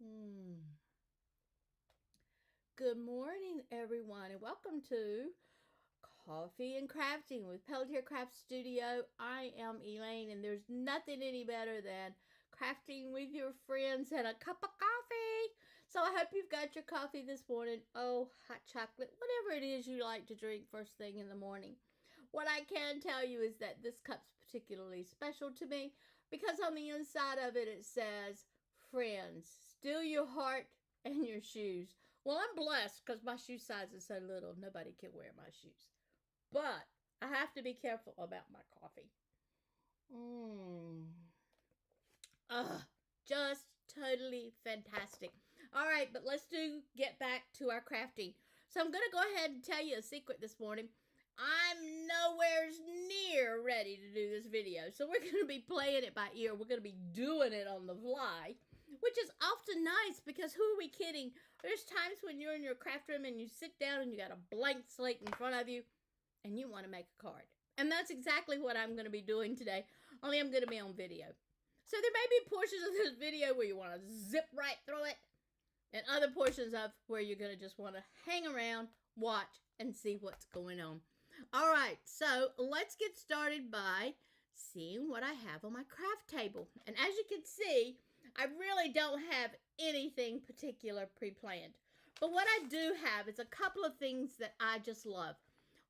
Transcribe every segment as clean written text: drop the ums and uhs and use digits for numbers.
Hmm. Good morning, everyone, and welcome to Coffee and Crafting with Pelletier Craft Studio. I am Elaine, and there's nothing any better than crafting with your friends and a cup of coffee. So I hope you've got your coffee this morning. Oh, hot chocolate, whatever it is you like to drink first thing in the morning. What I can tell you is that this cup's particularly special to me because on the inside of it, it says, "Friends, still your heart and your shoes." Well, I'm blessed because my shoe size is so little, nobody can wear my shoes. But I have to be careful about my coffee. Mmm. Ugh, just totally fantastic. All right, but let's get back to our crafting. So I'm going to go ahead and tell you a secret this morning. I'm nowhere near ready to do this video. So we're going to be playing it by ear. We're going to be doing it on the fly, which is often nice because who are we kidding? There's times when you're in your craft room and you sit down and you got a blank slate in front of you and you want to make a card. And that's exactly what I'm going to be doing today, only I'm going to be on video. So there may be portions of this video where you want to zip right through it, and other portions of where you're going to just want to hang around, watch, and see what's going on. All right, so let's get started by seeing what I have on my craft table. And as you can see, I really don't have anything particular pre-planned. But what I do have is a couple of things that I just love.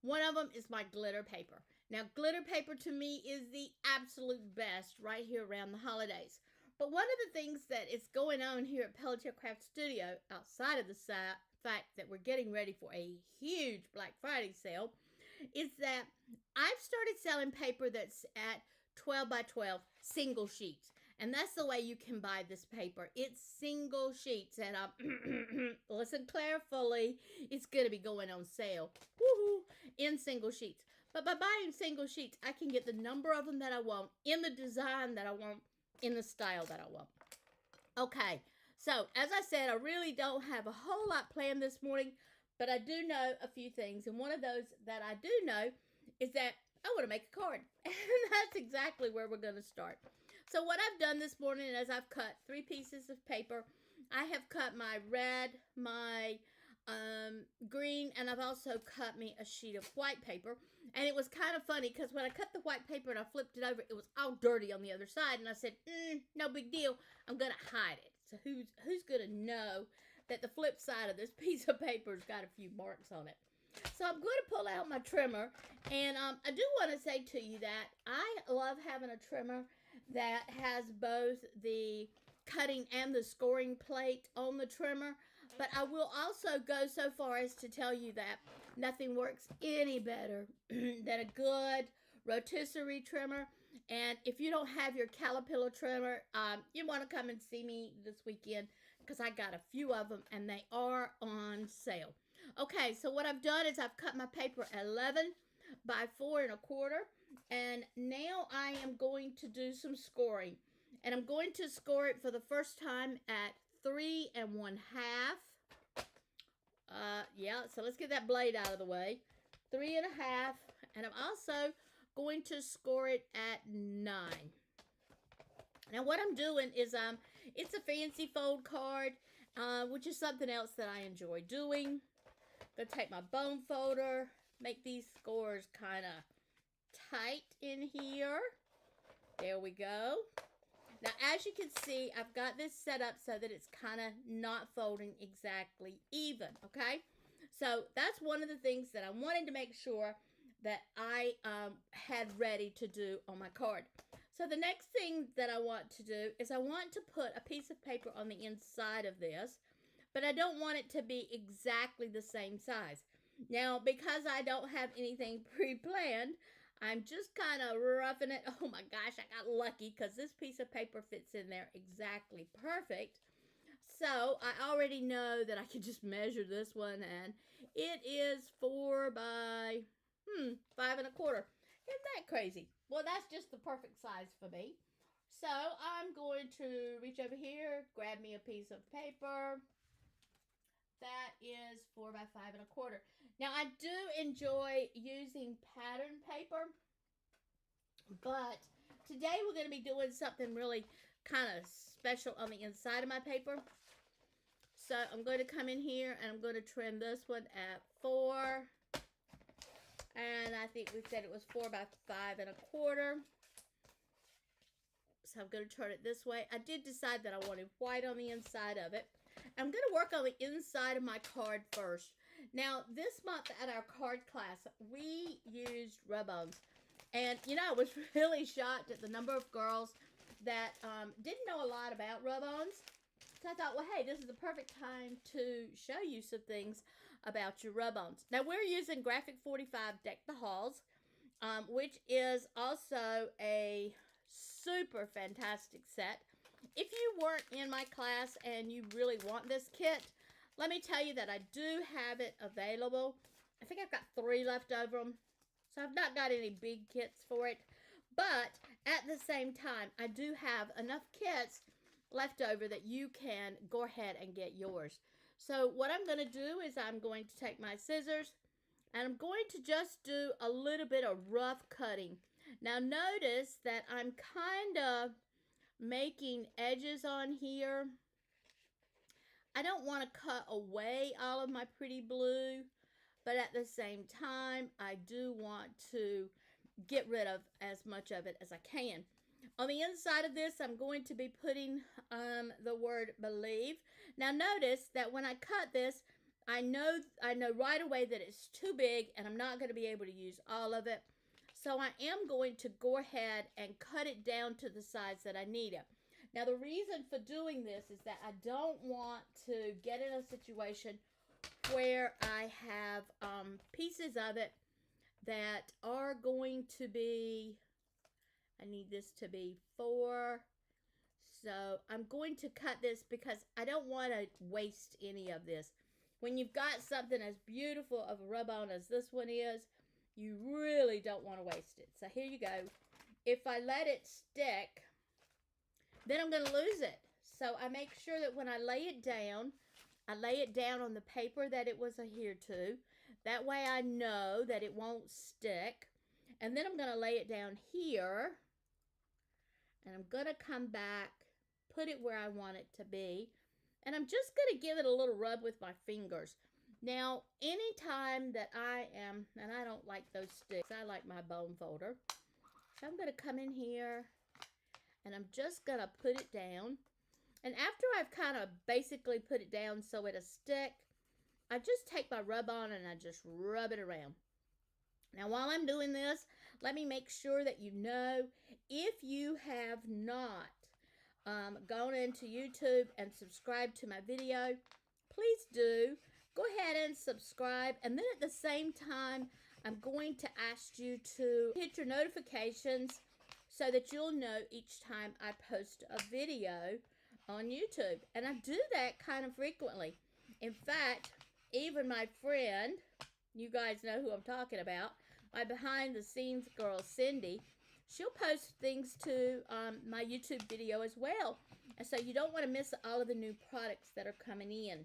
One of them is my glitter paper. Now, glitter paper to me is the absolute best right here around the holidays. But one of the things that is going on here at Pelletier Craft Studio, outside of the fact that we're getting ready for a huge Black Friday sale, is that I've started selling paper that's at 12 by 12 single sheets. And that's the way you can buy this paper. It's single sheets. And listen carefully, it's going to be going on sale. Woohoo! In single sheets. But by buying single sheets, I can get the number of them that I want, in the design that I want, in the style that I want. Okay, so as I said, I really don't have a whole lot planned this morning, but I do know a few things. And one of those that I do know is that I want to make a card. And that's exactly where we're going to start. So what I've done this morning is I've cut 3 pieces of paper. I have cut my red, my green, and I've also cut me a sheet of white paper. And it was kind of funny because when I cut the white paper and I flipped it over, it was all dirty on the other side. And I said, no big deal. I'm going to hide it. So who's going to know that the flip side of this piece of paper's got a few marks on it? So I'm going to pull out my trimmer, and I do want to say to you that I love having a trimmer that has both the cutting and the scoring plate on the trimmer, but I will also go so far as to tell you that nothing works any better than a good rotisserie trimmer. And if you don't have your Caterpillar trimmer, you want to come and see me this weekend because I got a few of them and they are on sale. Okay, so what I've done is I've cut my paper 11 by 4 1/4, and now I am going to do some scoring. And I'm going to score it for the first time at 3 1/2. Yeah, so let's get that blade out of the way. 3 1/2, and I'm also going to score it at 9. Now what I'm doing is it's a fancy fold card, which is something else that I enjoy doing. Gonna take my bone folder, make these scores kind of tight in here. There we go. Now, as you can see, I've got this set up so that it's kind of not folding exactly even, okay? So that's one of the things that I wanted to make sure that I had ready to do on my card. So the next thing that I want to do is I want to put a piece of paper on the inside of this, but I don't want it to be exactly the same size. Now, because I don't have anything pre-planned, I'm just kind of roughing it. Oh my gosh, I got lucky because this piece of paper fits in there exactly perfect. So I already know that I can just measure this one, and it is 4 by 5 1/4. Isn't that crazy? Well, that's just the perfect size for me. So I'm going to reach over here, grab me a piece of paper. That is 4 by 5 1/4. Now, I do enjoy using pattern paper, but today we're going to be doing something really kind of special on the inside of my paper. So I'm going to come in here and I'm going to trim this one at 4. And I think we said it was 4 by 5 1/4. So I'm going to turn it this way. I did decide that I wanted white on the inside of it. I'm going to work on the inside of my card first. Now, this month at our card class, we used rub-ons. And, you know, I was really shocked at the number of girls that didn't know a lot about rub-ons. So I thought, well, hey, this is the perfect time to show you some things about your rub-ons. Now, we're using Graphic 45 Deck the Halls, which is also a super fantastic set. If you weren't in my class and you really want this kit, let me tell you that I do have it available. I think I've got 3 left over them. So I've not got any big kits for it. But at the same time, I do have enough kits left over that you can go ahead and get yours. So what I'm going to do is I'm going to take my scissors and I'm going to just do a little bit of rough cutting. Now notice that I'm kind of making edges on here. I don't want to cut away all of my pretty blue, but at the same time, I do want to get rid of as much of it as I can. On the inside of this, I'm going to be putting the word believe. Now notice that when I cut this, I know right away that it's too big and I'm not going to be able to use all of it. So I am going to go ahead and cut it down to the size that I need it. Now the reason for doing this is that I don't want to get in a situation where I have pieces of it that are going to be, I need this to be 4. So I'm going to cut this because I don't want to waste any of this. When you've got something as beautiful of a rub-on as this one is, you really don't want to waste it. So here you go. If I let it stick, then I'm going to lose it. So I make sure that when I lay it down on the paper that it was adhered to. That way I know that it won't stick. And then I'm going to lay it down here. And I'm going to come back, put it where I want it to be. And I'm just going to give it a little rub with my fingers. Now, anytime that I am, and I don't like those sticks, I like my bone folder. So I'm going to come in here and I'm just going to put it down. And after I've kind of basically put it down so it'll stick, I just take my rub-on and I just rub it around. Now, while I'm doing this, let me make sure that you know, if you have not gone into YouTube and subscribed to my video, please do. Go ahead and subscribe. And then at the same time, I'm going to ask you to hit your notifications so that you'll know each time I post a video on YouTube. And I do that kind of frequently. In fact, even my friend, you guys know who I'm talking about, my behind the scenes girl, Cindy, she'll post things to my YouTube video as well. And so you don't want to miss all of the new products that are coming in.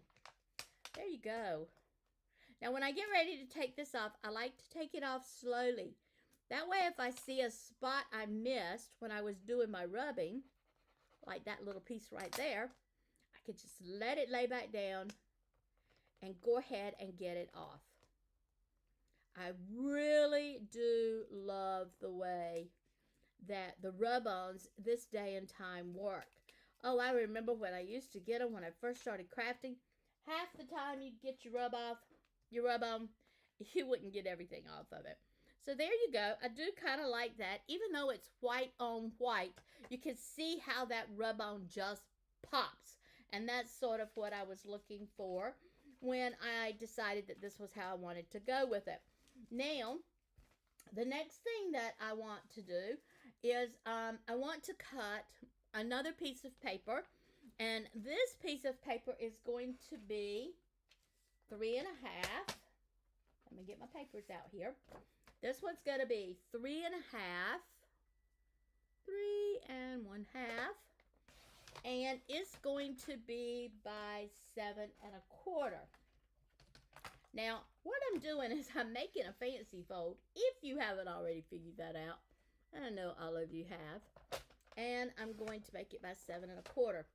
There you go. Now when I get ready to take this off, I like to take it off slowly. That way if I see a spot I missed when I was doing my rubbing, like that little piece right there, I can just let it lay back down and go ahead and get it off. I really do love the way that the rub-ons this day and time work. Oh, I remember when I used to get them when I first started crafting. Half the time you'd get your rub-on, you wouldn't get everything off of it. So there you go. I do kind of like that. Even though it's white on white, you can see how that rub-on just pops. And that's sort of what I was looking for when I decided that this was how I wanted to go with it. Now, the next thing that I want to do is I want to cut another piece of paper. And this piece of paper is going to be 3 1/2. Let me get my papers out here. This one's going to be 3 1/2. 3 1/2. And it's going to be by 7 1/4. Now, what I'm doing is I'm making a fancy fold, if you haven't already figured that out. I know all of you have. And I'm going to make it by 7 1/4.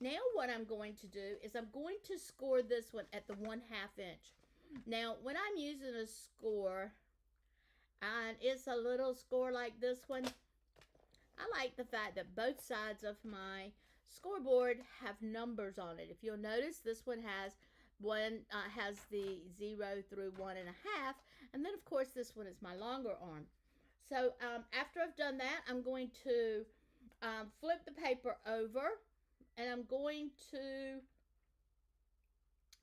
Now what I'm going to do is I'm going to score this one at the 1/2 inch. Now when I'm using a score and it's a little score like this one, I like the fact that both sides of my scoreboard have numbers on it. If you'll notice, this one has the 0 through 1.5, and then of course this one is my longer arm. So after I've done that, I'm going to flip the paper over, and I'm going to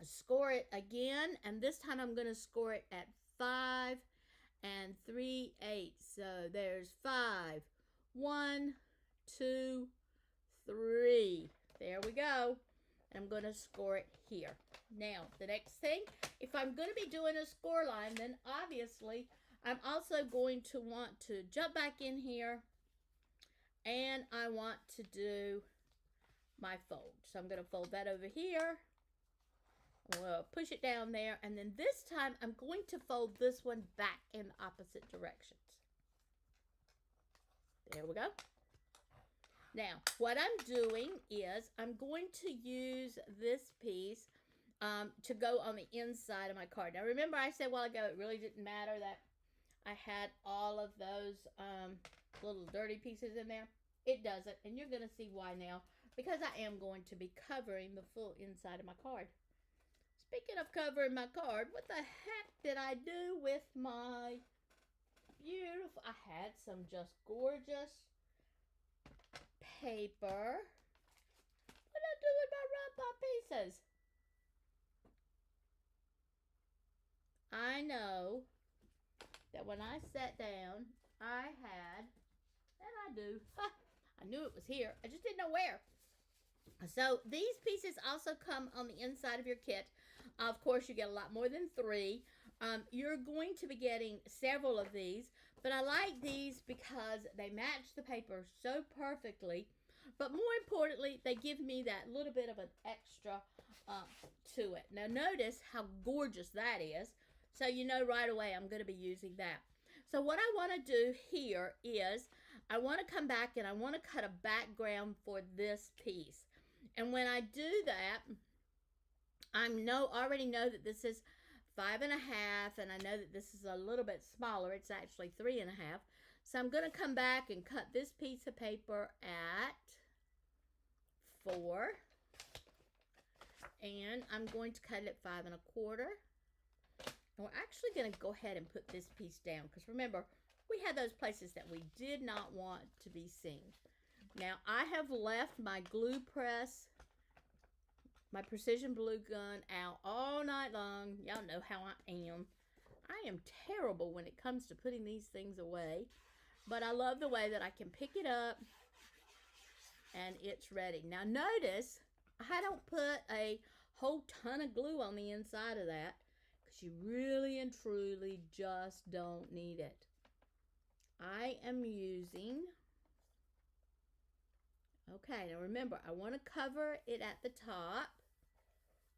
score it again, and this time I'm going to score it at 5 3/8. So there's 5, 1, 2, 3. There we go. I'm going to score it here. Now, the next thing, if I'm going to be doing a score line, then obviously I'm also going to want to jump back in here, and I want to do my fold. So I'm going to fold that over here. We'll push it down there, and then this time I'm going to fold this one back in opposite directions. There we go. Now, what I'm doing is I'm going to use this piece to go on the inside of my card. Now, remember I said a while ago it really didn't matter that I had all of those little dirty pieces in there? It doesn't, and you're going to see why now, because I am going to be covering the full inside of my card. Speaking of covering my card, what the heck did I do with my beautiful, I had some just gorgeous paper. What did I do with my Rum Pop pieces? I know that when I sat down, I had, and I do, I knew it was here, I just didn't know where. So these pieces also come on the inside of your kit. Of course, you get a lot more than 3. You're going to be getting several of these, but I like these because they match the paper so perfectly. But more importantly, they give me that little bit of an extra to it. Now notice how gorgeous that is. So you know right away I'm going to be using that. So what I want to do here is I want to come back and I want to cut a background for this piece. And when I do that, I already know that this is 5.5, and I know that this is a little bit smaller. It's actually 3.5. So I'm going to come back and cut this piece of paper at 4. And I'm going to cut it at 5 1/4. And we're actually going to go ahead and put this piece down, because remember, we had those places that we did not want to be seen. Now, I have left my glue press, my precision glue gun out all night long. Y'all know how I am. I am terrible when it comes to putting these things away, but I love the way that I can pick it up and it's ready. Now, notice I don't put a whole ton of glue on the inside of that, because you really and truly just don't need it. I am using, okay, now remember, I want to cover it at the top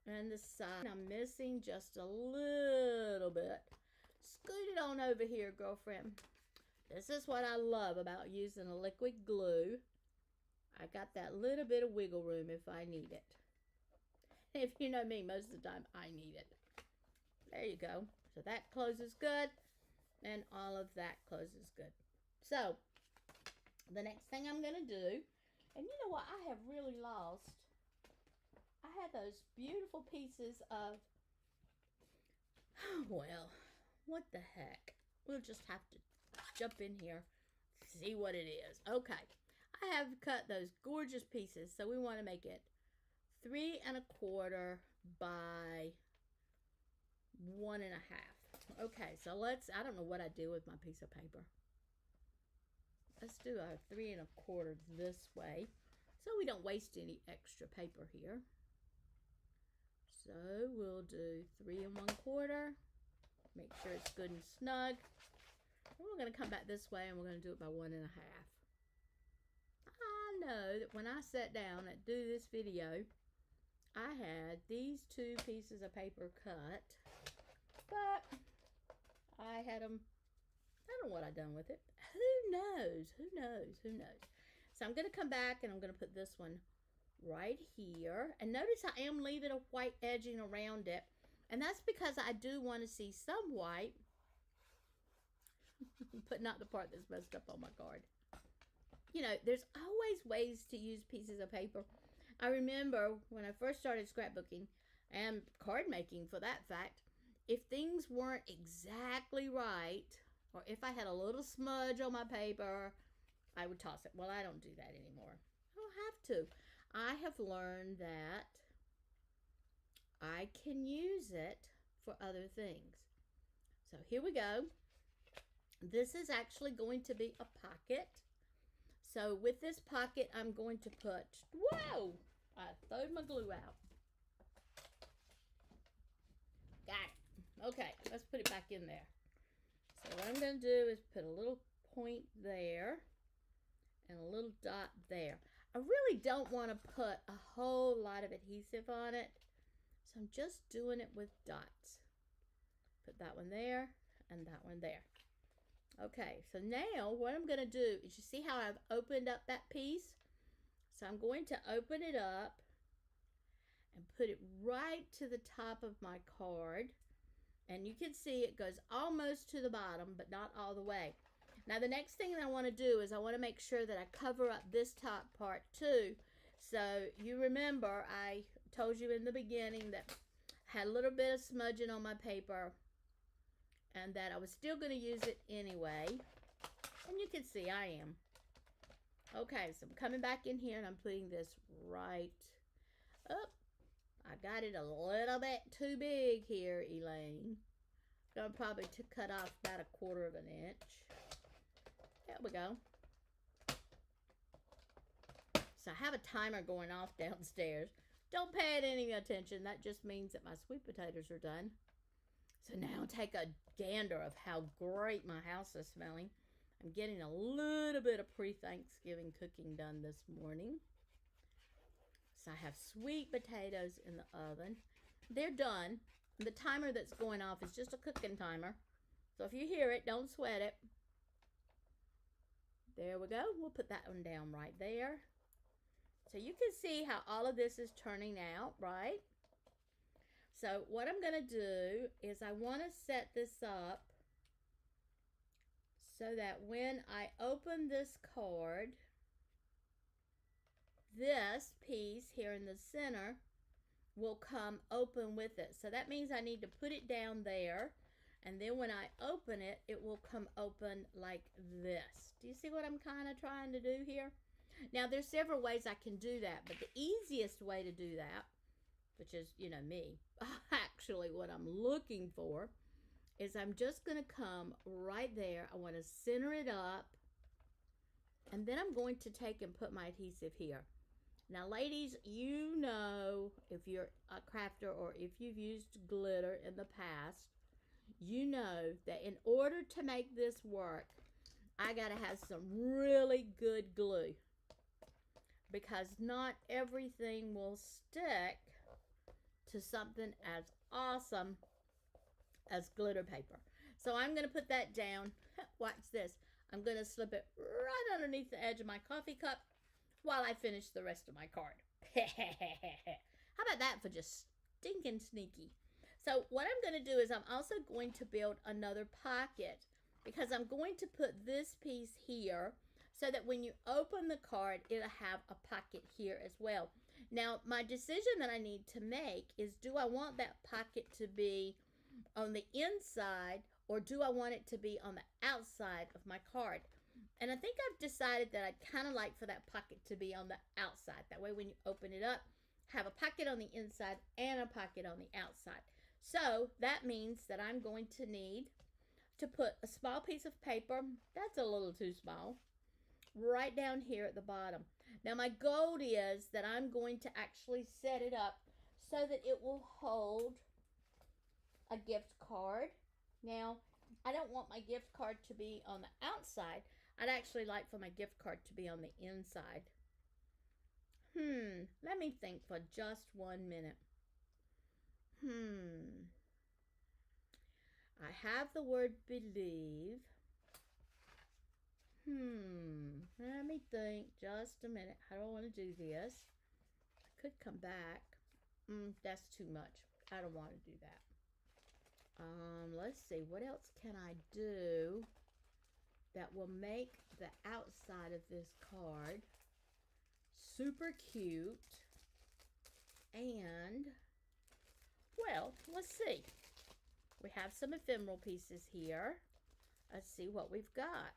and the side. I'm missing just a little bit. Scoot it on over here, girlfriend. This is what I love about using a liquid glue. I got that little bit of wiggle room if I need it. If you know me, most of the time I need it. There you go. So that closes good, and all of that closes good. So the next thing I'm going to do, and you know what I have really lost? I had those beautiful pieces of, well, what the heck? We'll just have to jump in here, see what it is. Okay, I have cut those gorgeous pieces, so we want to make it 3 1/4 by 1 1/2. Okay, so I don't know what I do with my piece of paper. Let's do a 3 1/4 this way, so we don't waste any extra paper here. So we'll do 3 1/4. Make sure it's good and snug. And we're going to come back this way, and we're going to do it by 1 1/2. I know that when I sat down and do this video, I had these 2 pieces of paper cut, but I had them, I don't know what I done with it. Who knows? Who knows? Who knows? So I'm going to come back and I'm going to put this one right here. And notice I am leaving a white edging around it. And that's because I do want to see some white, but not the part that's messed up on my card. You know, there's always ways to use pieces of paper. I remember when I first started scrapbooking and card making for that fact, if things weren't exactly right, or if I had a little smudge on my paper, I would toss it. Well, I don't do that anymore. I don't have to. I have learned that I can use it for other things. So here we go. This is actually going to be a pocket. So with this pocket, I'm going to put, whoa, I throwed my glue out. Got it. Okay, let's put it back in there. So what I'm going to do is put a little point there and a little dot there. I really don't want to put a whole lot of adhesive on it, so I'm just doing it with dots. Put that one there and that one there. Okay, so now what I'm going to do is, you see how I've opened up that piece? So I'm going to open it up and put it right to the top of my card. And you can see it goes almost to the bottom, but not all the way. Now the next thing that I want to do is I want to make sure that I cover up this top part too. So you remember I told you in the beginning that I had a little bit of smudging on my paper and that I was still going to use it anyway. And you can see I am. Okay, so I'm coming back in here and I'm putting this right up. I got it a little bit too big here, Elaine. Gonna probably cut off about 1/4 of an inch. There we go. So I have a timer going off downstairs. Don't pay it any attention. That just means that my sweet potatoes are done. So now take a gander of how great my house is smelling. I'm getting a little bit of pre-Thanksgiving cooking done this morning. So I have sweet potatoes in the oven. They're done. The timer that's going off is just a cooking timer. So if you hear it, don't sweat it. There we go. We'll put that one down right there. So you can see how all of this is turning out, right? So what I'm going to do is I want to set this up so that when I open this card, this piece here in the center will come open with it. So that means I need to put it down there, and then when I open it, it will come open like this. Do you see what I'm kind of trying to do here? Now there's several ways I can do that, but the easiest way to do that, which is, you know, me, actually what I'm looking for, is I'm just going to come right there. I want to center it up, and then I'm going to take and put my adhesive here. Now, ladies, you know, if you're a crafter or if you've used glitter in the past, you know that in order to make this work, I got to have some really good glue, because not everything will stick to something as awesome as glitter paper. So I'm going to put that down. Watch this. I'm going to slip it right underneath the edge of my coffee cup while I finish the rest of my card. How about that for just stinking sneaky? So what I'm going to do is I'm also going to build another pocket, because I'm going to put this piece here so that when you open the card, it'll have a pocket here as well. Now, my decision that I need to make is, do I want that pocket to be on the inside, or do I want it to be on the outside of my card? And I think I've decided that I'd kind of like for that pocket to be on the outside. That way when you open it up, have a pocket on the inside and a pocket on the outside. So that means that I'm going to need to put a small piece of paper, that's a little too small, right down here at the bottom. Now my goal is that I'm going to actually set it up so that it will hold a gift card. Now, I don't want my gift card to be on the outside. I'd actually like for my gift card to be on the inside. Let me think for just 1 minute. I have the word believe. Let me think just a minute. How do I want to do this? Could come back. That's too much. I don't want to do that. Let's see. What else can I do that will make the outside of this card super cute? And, well, let's see. We have some ephemeral pieces here. Let's see what we've got.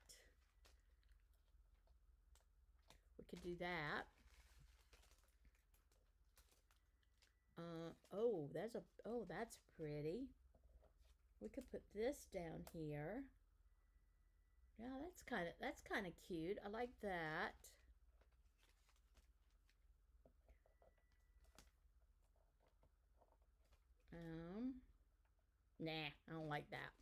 We could do that. That's pretty. We could put this down here. Yeah, that's kind of cute. I like that. Nah, I don't like that.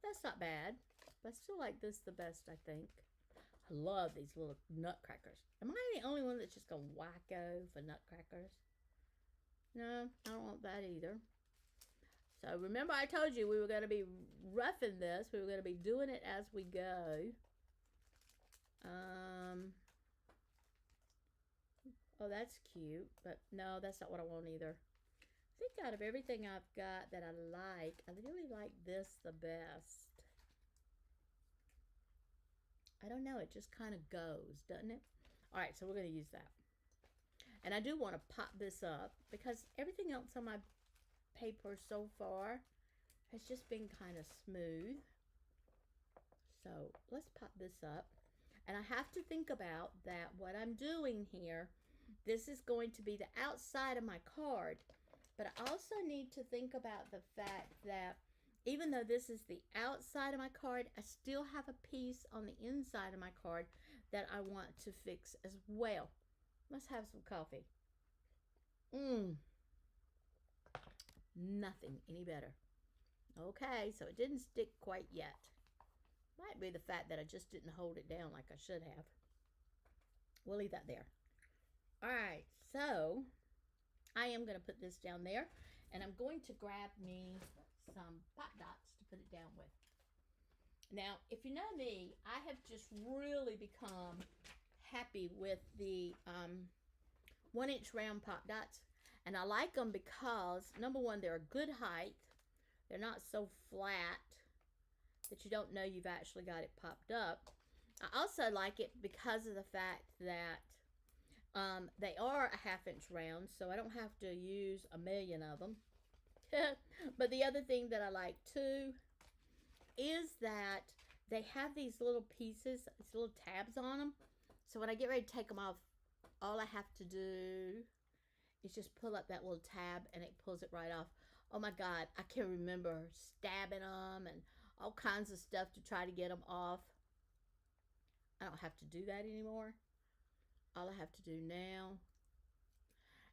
That's not bad. But I still like this the best, I think. I love these little nutcrackers. Am I the only one that's just a wacko for nutcrackers? No, I don't want that either. So remember I told you we were going to be roughing this. We were going to be doing it as we go. Oh, that's cute. But no, that's not what I want either. I think out of everything I've got that I really like this the best. I don't know. It just kind of goes, doesn't it? All right, so we're going to use that. And I do want to pop this up because everything else on my paper so far has just been kind of smooth. So let's pop this up. And I have to think about that what I'm doing here. This is going to be the outside of my card. But I also need to think about the fact that even though this is the outside of my card, I still have a piece on the inside of my card that I want to fix as well. Let's have some coffee. Nothing any better. Okay, so it didn't stick quite yet. Might be the fact that I just didn't hold it down like I should have. We'll leave that there. All right, so I am going to put this down there, and I'm going to grab me some pop dots to put it down with. Now, if you know me, I have just really become happy with the 1-inch round pop dots, and I like them because, number one, they're a good height. They're not so flat that you don't know you've actually got it popped up. I also like it because of the fact that they are a 1/2-inch round, so I don't have to use a million of them. But the other thing that I like too is that they have these little pieces, these little tabs on them. So when I get ready to take them off, all I have to do is just pull up that little tab and it pulls it right off. Oh my God, I can remember stabbing them and all kinds of stuff to try to get them off. I don't have to do that anymore. All I have to do now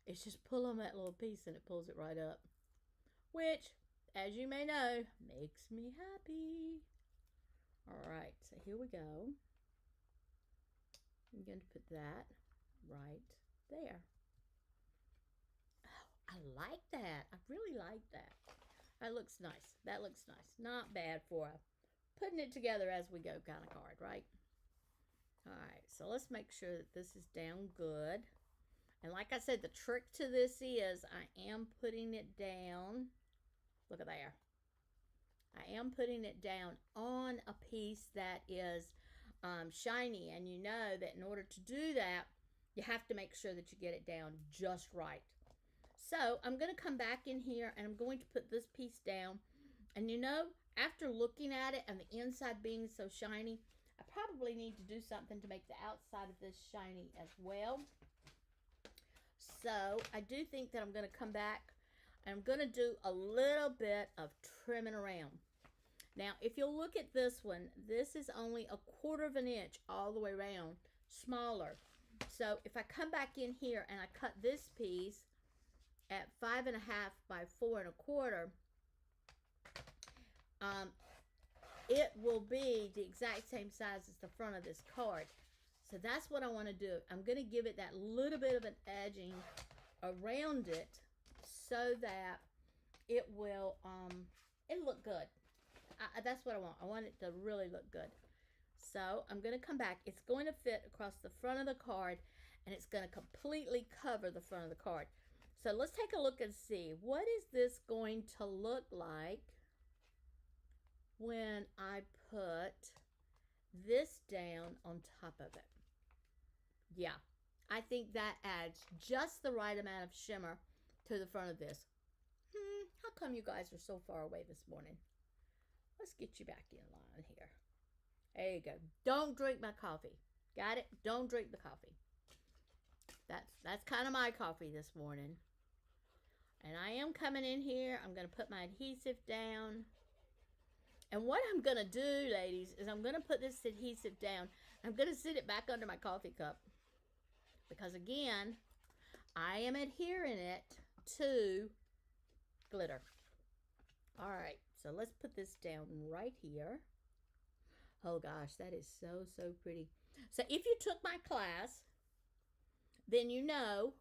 is just pull on that little piece and it pulls it right up. Which, as you may know, makes me happy. Alright, so here we go. I'm going to put that right there. Oh, I like that. I really like that. That looks nice. That looks nice. Not bad for a putting it together as we go kind of card, right? Alright, so let's make sure that this is down good. And like I said, the trick to this is I am putting it down. Look at there. I am putting it down on a piece that is shiny. And you know that in order to do that, you have to make sure that you get it down just right. So I'm going to come back in here and I'm going to put this piece down. And you know, after looking at it and the inside being so shiny, I probably need to do something to make the outside of this shiny as well. So I do think that I'm going to come back and I'm going to do a little bit of trimming around. Now, if you'll look at this one, this is only 1/4 inch all the way around, smaller. So if I come back in here and I cut this piece at 5.5 by 4 1/4, it will be the exact same size as the front of this card. So that's what I want to do. I'm going to give it that little bit of an edging around it so that it will it'll look good. That's what I want. I want it to really look good. So I'm going to come back. It's going to fit across the front of the card, and it's going to completely cover the front of the card. So let's take a look and see, what is this going to look like when I put this down on top of it? Yeah, I think that adds just the right amount of shimmer to the front of this. How come you guys are so far away this morning? Let's get you back in line here. There you go. Don't drink my coffee. Got it? Don't drink the coffee. That's kind of my coffee this morning. And I am coming in here. I'm going to put my adhesive down. And what I'm going to do, ladies, is I'm going to put this adhesive down. I'm going to sit it back under my coffee cup. Because again, I am adhering it to glitter. All right, so let's put this down right here. Oh gosh, that is so pretty. So if you took my class, then you know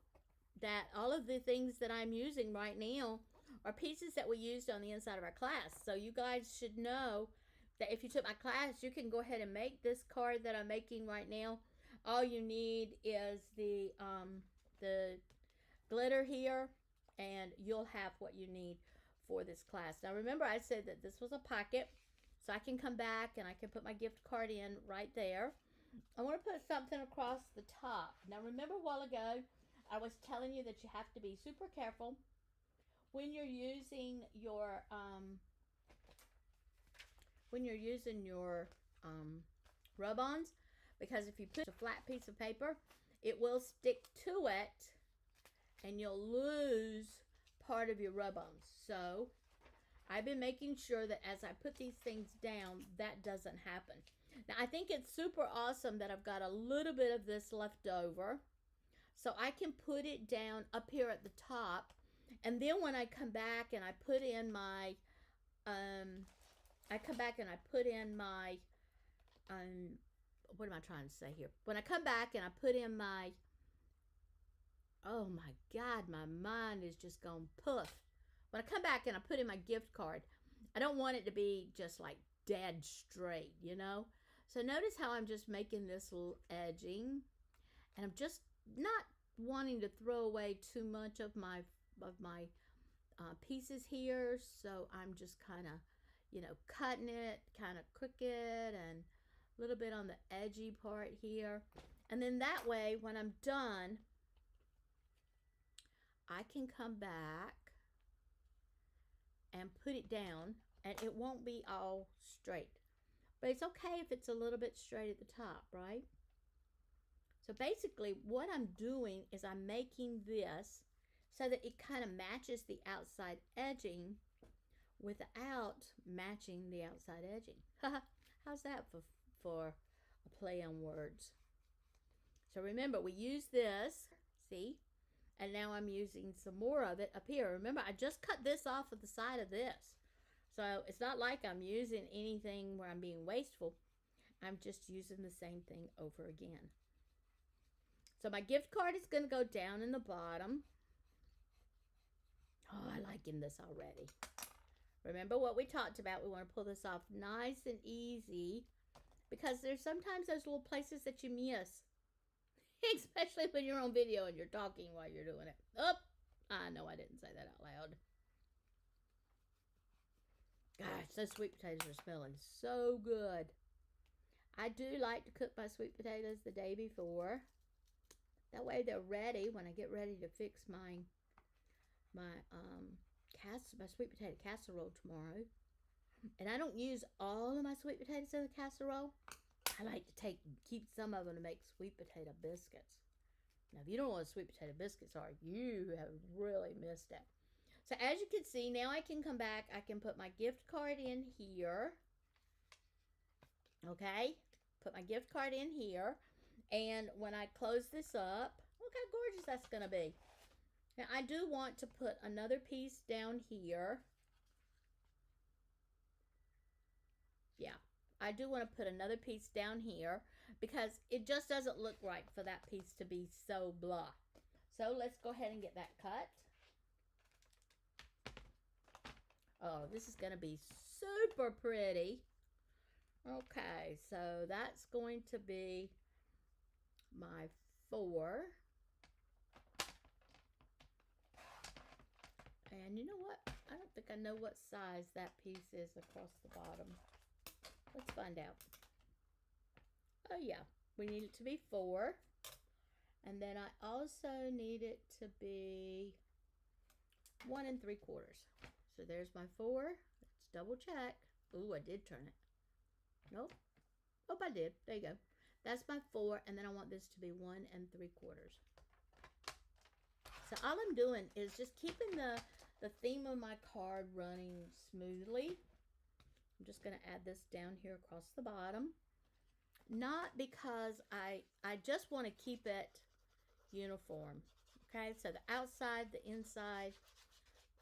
that all of the things that I'm using right now are pieces that we used on the inside of our class. So you guys should know that if you took my class, you can go ahead and make this card that I'm making right now. All you need is the glitter here, and you'll have what you need for this class. Now remember, I said that this was a pocket, so I can come back and I can put my gift card in right there. I want to put something across the top. Now remember, a while ago I was telling you that you have to be super careful when you're using your rub-ons, because if you put a flat piece of paper, it will stick to it and you'll lose part of your rub-ons. So I've been making sure that as I put these things down, that doesn't happen. Now I think it's super awesome that I've got a little bit of this left over, so I can put it down up here at the top, and then when I come back and I put in my what am I trying to say here? When I come back and I put in my, oh my God, my mind is just gone poof. When I come back and I put in my gift card, I don't want it to be just like dead straight, you know? So notice how I'm just making this little edging, and I'm just not wanting to throw away too much of my pieces here. So I'm just kind of, you know, cutting it kind of crooked and a little bit on the edgy part here. And then that way, when I'm done, I can come back and put it down, and it won't be all straight. But it's okay if it's a little bit straight at the top, right? So basically what I'm doing is I'm making this so that it kind of matches the outside edging without matching the outside edging. How's that for a play on words? So remember, we use this, see? And now I'm using some more of it up here. Remember, I just cut this off of the side of this. So it's not like I'm using anything where I'm being wasteful. I'm just using the same thing over again. So my gift card is going to go down in the bottom. Oh, I liking this already. Remember what we talked about. We want to pull this off nice and easy, because there's sometimes those little places that you miss. Especially when you're on video and you're talking while you're doing it. Oh, I know I didn't say that out loud. Gosh, those sweet potatoes are smelling so good. I do like to cook my sweet potatoes the day before. That way they're ready when I get ready to fix my sweet potato casserole tomorrow. And I don't use all of my sweet potatoes in the casserole. I like to keep some of them to make sweet potato biscuits. Now, if you don't know what sweet potato biscuits are, you have really missed it. So as you can see, now I can come back. I can put my gift card in here. Okay, put my gift card in here. And when I close this up, look how gorgeous that's going to be. Now, I do want to put another piece down here. Yeah, I do want to put another piece down here because it just doesn't look right for that piece to be so blah. So let's go ahead and get that cut. Oh, this is going to be super pretty. Okay, so that's going to be my 4. And you know what? I don't think I know what size that piece is across the bottom. Let's find out. Oh yeah, we need it to be 4. And then I also need it to be 1 3/4. So there's my 4. Let's double check. Ooh, I did turn it. Nope. Oh, I did. There you go. That's my 4, and then I want this to be 1 3/4. So all I'm doing is just keeping the theme of my card running smoothly. I'm just going to add this down here across the bottom. Not because I just want to keep it uniform. Okay, so the outside, the inside,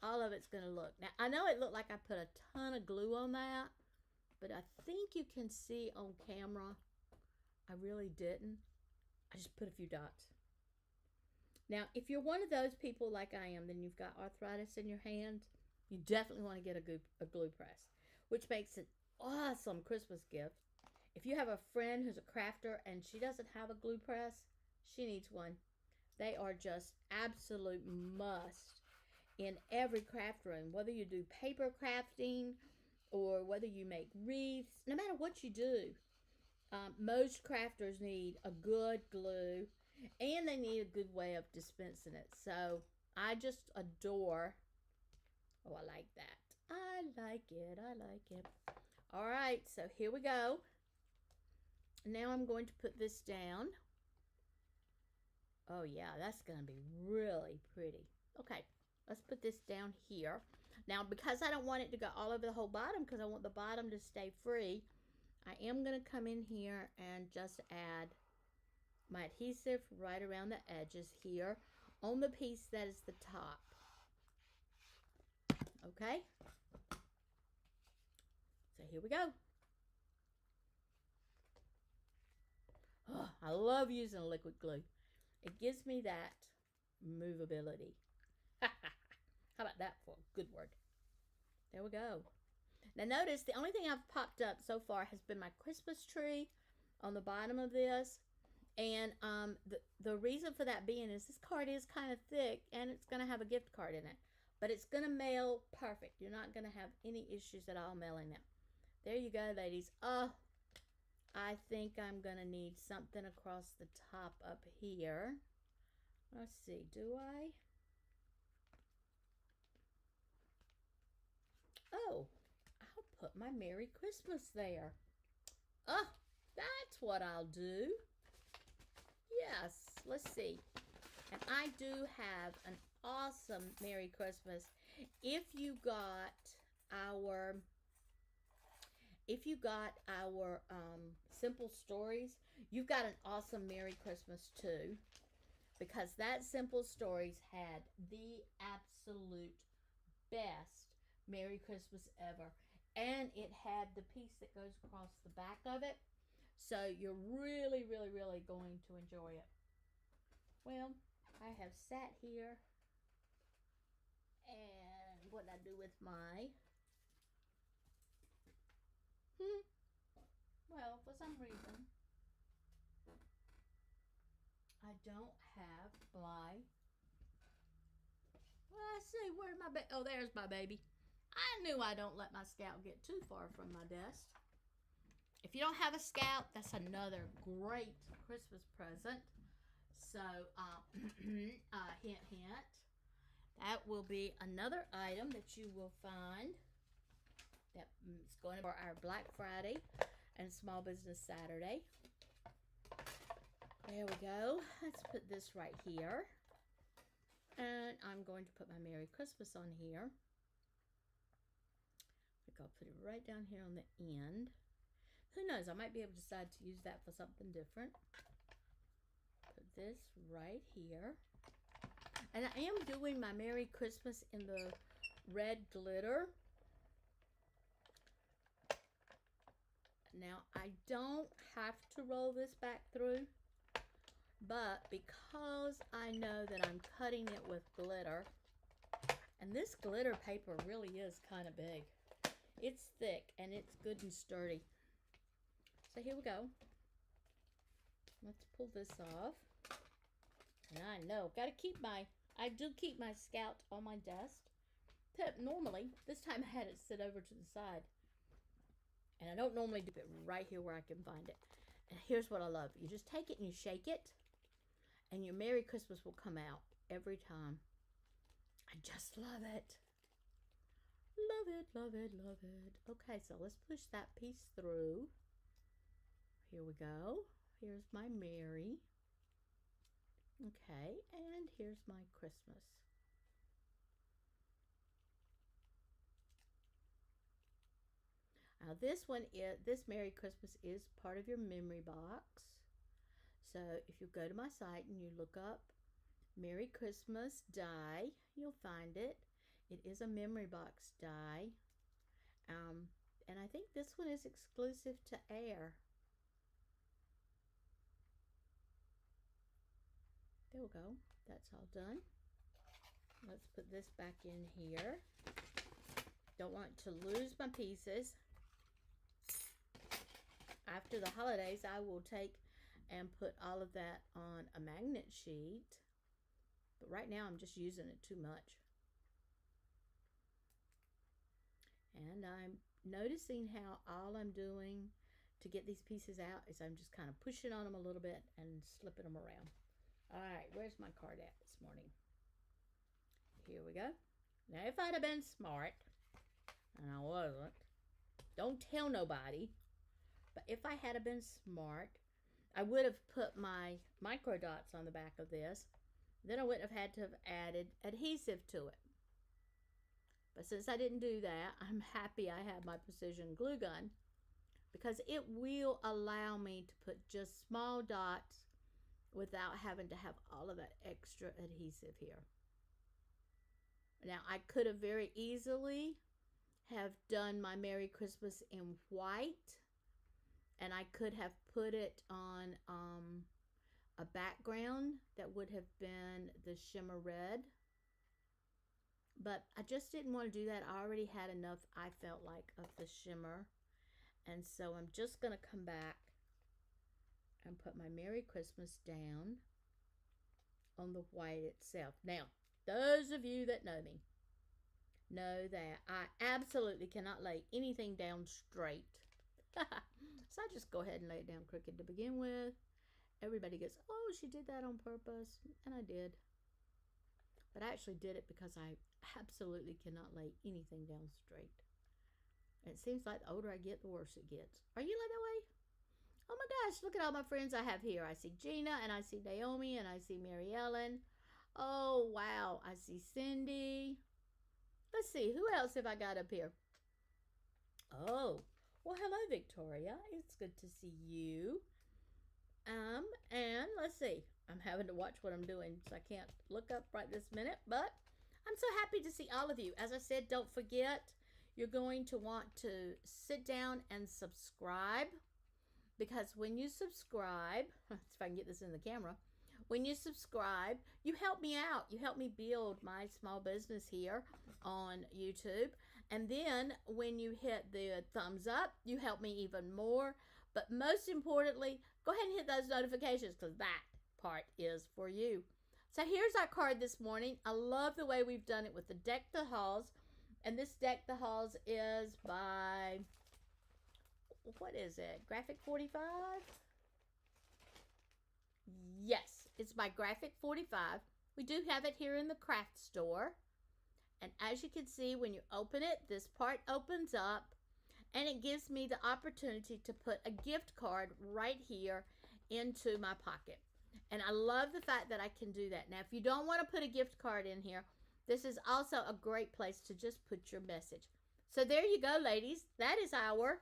all of it's going to look. Now, I know it looked like I put a ton of glue on that, but I think you can see on camera, I really didn't. I just put a few dots. Now, if you're one of those people like I am, then you've got arthritis in your hands, you definitely want to get a glue press, which makes an awesome Christmas gift. If you have a friend who's a crafter and she doesn't have a glue press, she needs one. They are just absolute must in every craft room, whether you do paper crafting or whether you make wreaths, no matter what you do. Most crafters need a good glue and they need a good way of dispensing it. So I just adore. Oh, I like that. I like it. I like it. All right, so here we go. Now I'm going to put this down. Oh yeah, that's going to be really pretty. Okay, let's put this down here. Now, because I don't want it to go all over the whole bottom, because I want the bottom to stay free, I am going to come in here and just add my adhesive right around the edges here on the piece that is the top. Okay? So here we go. Oh, I love using liquid glue. It gives me that movability. How about that for a good word? There we go. Now notice the only thing I've popped up so far has been my Christmas tree on the bottom of this. And the reason for that being is this card is kind of thick and it's going to have a gift card in it. But it's going to mail perfect. You're not going to have any issues at all mailing it. There you go, ladies. Oh, I think I'm going to need something across the top up here. Let's see, do I? Oh, I'll put my Merry Christmas there. Oh, that's what I'll do. Yes, let's see. And I do have an awesome Merry Christmas. If you got our Simple Stories, you've got an awesome Merry Christmas too, because that Simple Stories had the absolute best Merry Christmas ever. And it had the piece that goes across the back of it. So you're really, really, really going to enjoy it. Well, I have sat here and what did I do with my well, for some reason I don't have my let's see, where's my oh, there's my baby. I knew I don't let my scout get too far from my desk. If you don't have a scout, that's another great Christmas present. So, hint, hint. That will be another item that you will find that is going for our Black Friday and Small Business Saturday. There we go. Let's put this right here. And I'm going to put my Merry Christmas on here. I think I'll put it right down here on the end. Who knows? I might be able to decide to use that for something different. Put this right here. And I am doing my Merry Christmas in the red glitter. Now, I don't have to roll this back through, but because I know that I'm cutting it with glitter, and this glitter paper really is kind of big. It's thick and it's good and sturdy. So here we go. Let's pull this off. And I know, I do keep my scout on my desk. Normally, this time I had it sit over to the side. And I don't normally do it right here where I can find it. And here's what I love. You just take it and you shake it, and your Merry Christmas will come out every time. I just love it. Love it, love it, love it. Okay, so let's push that piece through. Here we go. Here's my Mary. Okay, and here's my Christmas. Now this Merry Christmas is part of your memory box. So if you go to my site and you look up Merry Christmas die, you'll find it. It is a memory box die. And I think this one is exclusive to Air. There we go. That's all done. Let's put this back in here. Don't want to lose my pieces. After the holidays, I will take and put all of that on a magnet sheet. But right now, I'm just using it too much. And I'm noticing how all I'm doing to get these pieces out is I'm just kind of pushing on them a little bit and slipping them around. All right, where's my card at this morning? Here we go. Now, if I'd have been smart, and I wasn't, don't tell nobody, but if I had been smart, I would have put my micro dots on the back of this. Then I wouldn't have had to have added adhesive to it. But since I didn't do that, I'm happy I have my precision glue gun, because it will allow me to put just small dots without having to have all of that extra adhesive here. Now, I could have very easily have done my Merry Christmas in white, and I could have put it on a background that would have been the shimmer red. But I just didn't want to do that. I already had enough, I felt like, of the shimmer. And so I'm just going to come back and put my Merry Christmas down on the white itself. Now, those of you that know me know that I absolutely cannot lay anything down straight. So I just go ahead and lay it down crooked to begin with. Everybody goes, oh, she did that on purpose. And I did. But I actually did it because I absolutely cannot lay anything down straight. And it seems like the older I get, the worse it gets. Are you like that way? Oh my gosh, look at all my friends I have here. I see Gina, and I see Naomi, and I see Mary Ellen. Oh, wow. I see Cindy. Let's see, who else have I got up here? Oh, well, hello, Victoria. It's good to see you. And let's see. I'm having to watch what I'm doing, so I can't look up right this minute, but I'm so happy to see all of you. As I said, don't forget, you're going to want to sit down and subscribe, because when you subscribe, if I can get this in the camera, when you subscribe, you help me out. You help me build my small business here on YouTube. And then when you hit the thumbs up, you help me even more. But most importantly, go ahead and hit those notifications, because that part is for you. So here's our card this morning. I love the way we've done it with the Deck the Halls. And this Deck the Halls is by, what is it? Graphic 45? Yes, it's by Graphic 45. We do have it here in the craft store. And as you can see, when you open it, this part opens up. And it gives me the opportunity to put a gift card right here into my pocket. And I love the fact that I can do that. Now, if you don't want to put a gift card in here, this is also a great place to just put your message. So there you go, ladies. That is our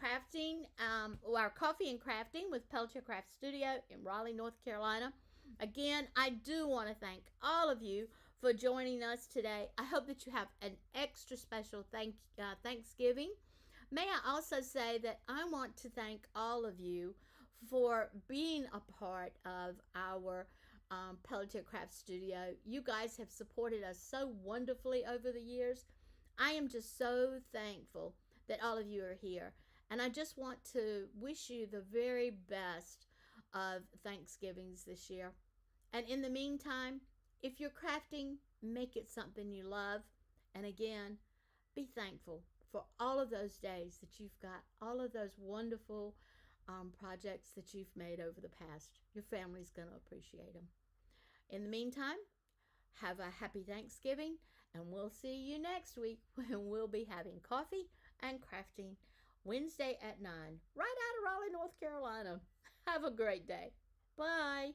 crafting, our coffee and crafting with Pelletier Craft Studio in Raleigh, North Carolina. Again, I do want to thank all of you for joining us today. I hope that you have an extra special Thanksgiving. May I also say that I want to thank all of you for being a part of our Pelletier Craft Studio. You guys have supported us so wonderfully over the years. I am just so thankful that all of you are here. And I just want to wish you the very best of Thanksgivings this year. And in the meantime, if you're crafting, make it something you love. And again, be thankful for all of those days that you've got, all of those wonderful projects that you've made over the past. Your family's going to appreciate them. In the meantime, have a happy Thanksgiving, and we'll see you next week when we'll be having coffee and crafting Wednesday at 9, right out of Raleigh, North Carolina. Have a great day. Bye.